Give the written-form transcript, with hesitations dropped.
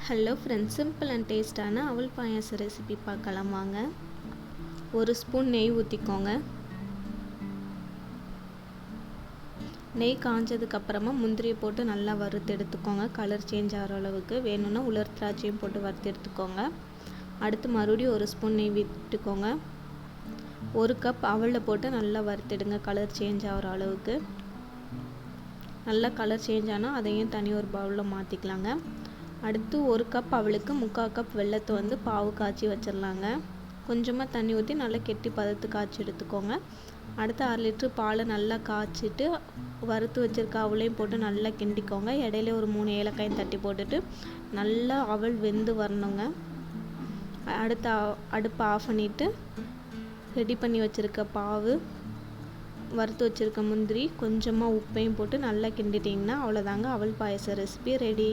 Hello friends, simple and டேஸ்டான அவல் பாயாசம் recipe பார்க்கலாம் வாங்க. ஒரு ஸ்பூன் நெய் ஊற்றிக்கோங்க. நெய் காஞ்சதுக்கப்புறமா முந்திரியை போட்டு நல்லா வறுத்து எடுத்துக்கோங்க. கலர் சேஞ்ச் ஆகிற அளவுக்கு. வேணும்னா உலர் திராட்சையும் போட்டு வறுத்து எடுத்துக்கோங்க. அடுத்து மறுபடியும் ஒரு ஸ்பூன் நெய் விட்டுக்கோங்க. ஒரு கப் அவலில் போட்டு நல்லா வறுத்துடுங்க. கலர் சேஞ்ச் ஆகிற அளவுக்கு. நல்லா கலர் சேஞ்ச் ஆனால் அதையும் தனி ஒரு பவுலில் மாற்றிக்கலாங்க. அடுத்து ஒரு கப் அவளுக்கு 3/4 கப் வெல்லத்தை பாவு காய்ச்சி வச்சிடலாங்க. கொஞ்சமாக தண்ணி ஊற்றி நல்லா கெட்டி பதத்து காய்ச்சி எடுத்துக்கோங்க. அடுத்து 1/2 லிட்ரு பாலை நல்லா காய்ச்சிட்டு வறுத்து வச்சுருக்க அவளையும் போட்டு நல்லா கிண்டிக்கோங்க. இடையில ஒரு 3 ஏலக்காயும் தட்டி போட்டுட்டு நல்லா அவல் வெந்து வரணுங்க. அடுத்து அடுப்பை ஆஃப் பண்ணிவிட்டு ரெடி பண்ணி வச்சுருக்க பாவு, வறுத்து வச்சுருக்க முந்திரி, கொஞ்சமாக உப்பையும் போட்டு நல்லா கிண்டிட்டிங்கன்னா அவ்வளோதாங்க, அவல் பாயசம் ரெசிபி ரெடி.